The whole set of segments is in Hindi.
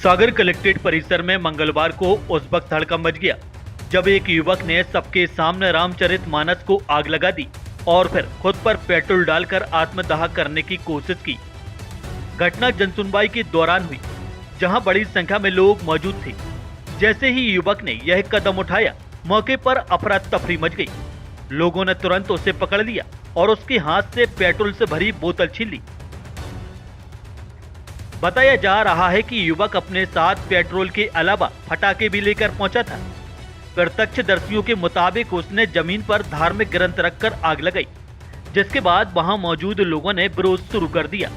सागर कलेक्ट्रेट परिसर में मंगलवार को उस वक्त हड़कंप मच गया जब एक युवक ने सबके सामने रामचरितमानस को आग लगा दी और फिर खुद पर पेट्रोल डालकर आत्मदाह करने की कोशिश की। घटना जनसुनवाई के दौरान हुई, जहां बड़ी संख्या में लोग मौजूद थे। जैसे ही युवक ने यह कदम उठाया, मौके पर अफरा तफरी मच गई। लोगों ने तुरंत उसे पकड़ लिया और उसके हाथ से पेट्रोल से भरी बोतल छीन ली। बताया जा रहा है कि युवक अपने साथ पेट्रोल के अलावा पटाखे भी लेकर पहुंचा था। प्रत्यक्षदर्शियों के मुताबिक उसने जमीन पर धार्मिक ग्रंथ रखकर आग लगाई, जिसके बाद वहां मौजूद लोगों ने विरोध शुरू कर दिया।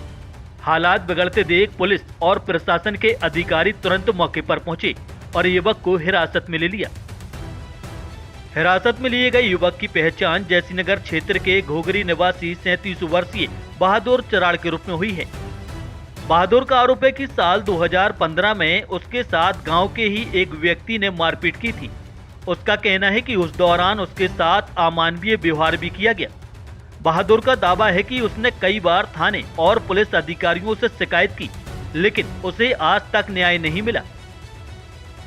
हालात बिगड़ते देख पुलिस और प्रशासन के अधिकारी तुरंत मौके पर पहुंचे और युवक को हिरासत में ले लिया। हिरासत में लिए गए युवक की पहचान जयसीनगर क्षेत्र के घोगरी निवासी 37 वर्षीय बहादुर चराड़ के रूप में हुई है। बहादुर का आरोप है कि साल 2015 में उसके साथ गांव के ही एक व्यक्ति ने मारपीट की थी। उसका कहना है कि उस दौरान उसके साथ अमानवीय व्यवहार भी किया गया। बहादुर का दावा है कि उसने कई बार थाने और पुलिस अधिकारियों से शिकायत की, लेकिन उसे आज तक न्याय नहीं मिला।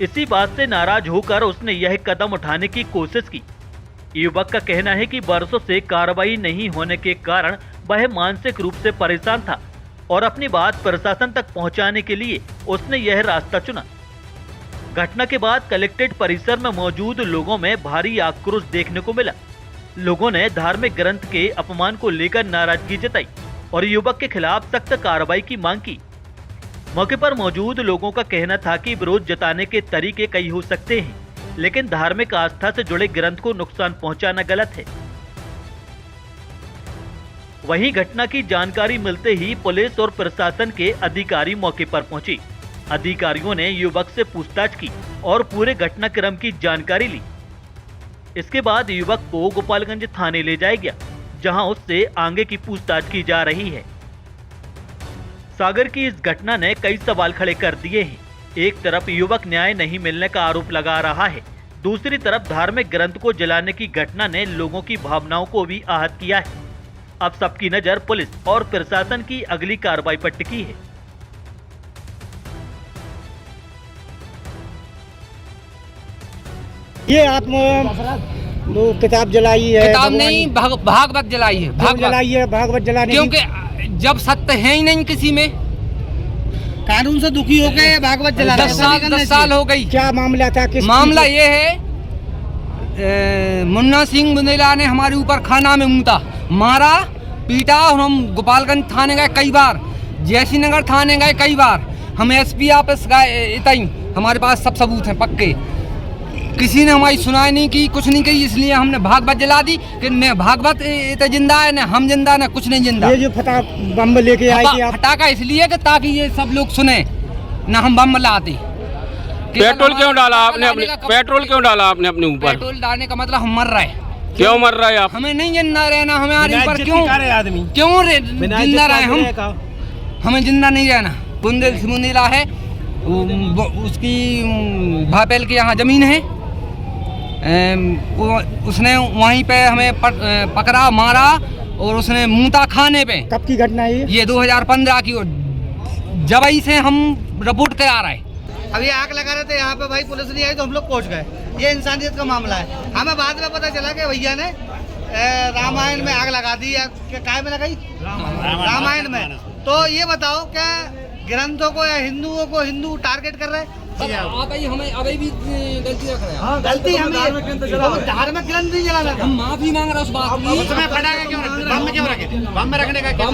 इसी बात से नाराज होकर उसने यह कदम उठाने की कोशिश की। युवक का कहना है कि बरसों से कार्रवाई नहीं होने के कारण वह मानसिक रूप से परेशान था और अपनी बात प्रशासन तक पहुंचाने के लिए उसने यह रास्ता चुना। घटना के बाद कलेक्ट्रेट परिसर में मौजूद लोगों में भारी आक्रोश देखने को मिला। लोगों ने धार्मिक ग्रंथ के अपमान को लेकर नाराजगी जताई और युवक के खिलाफ सख्त कार्रवाई की मांग की। मौके पर मौजूद लोगों का कहना था कि विरोध जताने के तरीके कई हो सकते हैं, लेकिन धार्मिक आस्था से जुड़े ग्रंथ को नुकसान पहुंचाना गलत है। वहीं घटना की जानकारी मिलते ही पुलिस और प्रशासन के अधिकारी मौके पर पहुंचे। अधिकारियों ने युवक से पूछताछ की और पूरे घटनाक्रम की जानकारी ली। इसके बाद युवक को गोपालगंज थाने ले जाया गया, जहां उससे आगे की पूछताछ की जा रही है। सागर की इस घटना ने कई सवाल खड़े कर दिए हैं। एक तरफ युवक न्याय नहीं मिलने का आरोप लगा रहा है, दूसरी तरफ धार्मिक ग्रंथ को जलाने की घटना ने लोगों की भावनाओं को भी आहत किया है। अब सबकी नजर पुलिस और प्रशासन की अगली कार्रवाई पर टिकी है। ये आत्म वो किताब जलाई है, किताब नहीं भागवत जलाई है। भागवत जलाने क्योंकि जब सत्य है ही नहीं किसी में, कानून से दुखी हो गए भागवत जला 10 साल हो गई। क्या मामला था? मामला ये है, मुन्ना सिंह बुंदेला ने हमारे ऊपर खाना में मूता, मारा, पीटा और हम गोपालगंज थाने गए कई बार, जयसीनगर थाने गए कई बार, हम एसपी ऑफिस गए, इतनी हमारे पास सब सबूत हैं पक्के। किसी ने हमारी सुनाई नहीं की, कुछ नहीं की, इसलिए हमने भागवत जला दी कि न भागवत इतना जिंदा है, न हम जिंदा, न कुछ नहीं जिंदा। ये जो बम लेके आए थे आप? फटाका इसलिए कि ताकि ये सब लोग सुने, न हम बम लाते। पेट्रोल क्यों डाला आपने अपने? पेट्रोल क्यों डाला आपने अपने ऊपर? पेट्रोल डालने का मतलब हम मर रहे। क्यों मर रहे आप? हमें नहीं जिंदा रहना, हमारे ऊपर क्यों जिंदा रहे हम? हमें जिंदा नहीं रहना। बुंदेला है, उसकी भापेल के यहाँ जमीन है, उसने वहीं पे हमें पकड़ा, मारा और उसने मूता खाने पे। कब की घटना है ये? 2015 की। जबई से हम रिपोर्ट करा रहे। अभी आग लगा रहे थे यहाँ पे, भाई पुलिस नहीं आई तो हम लोग पहुँच गए। ये इंसानियत का मामला है। हमें बाद में पता चला कि भैया ने रामायण में आग लगा दी। काय में लगाई? रामायण में। तो ये बताओ क्या ग्रंथों को या हिंदुओं को हिंदू टारगेट कर रहे हैं? हमें अभी भी गलती रख रहे हैं। हाँ, गलती हमें धार्मिक ग्रंथ नहीं जलाना था। हम माफी मांग रहे हैं उस बात की। उसमें पटाखे क्यों रखे? बम में क्यों रखे थे? बम में रखने का क्या?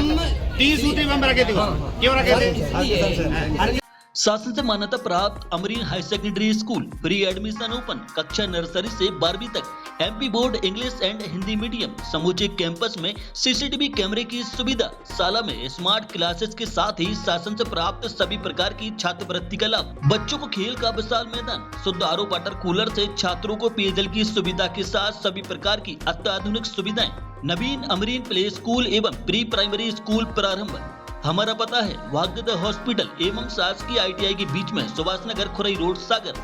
30 बम रखे थे, क्यों रखे थे? शासन से मान्यता प्राप्त Amreen high secondary school pre admission open. कक्षा नर्सरी से 12वीं तक MP board English and Hindi medium. समूचे कैंपस में सीसीटीवी कैमरे की सुविधा। शाला में स्मार्ट क्लासेस के साथ ही शासन से प्राप्त सभी प्रकार की छात्रवृत्ति का लाभ। बच्चों को खेल का विशाल मैदान, शुद्ध आरओ वाटर कूलर से छात्रों को पेयजल की सुविधा के साथ सभी प्रकार की अत्याधुनिक सुविधाएं। नवीन अमरीन प्ले स्कूल एवं प्री प्राइमरी स्कूल प्रारंभ। हमारा पता है वाग्देव हॉस्पिटल एवं शासकीय ITI के बीच में, सुभाष नगर, खुरई रोड, सागर।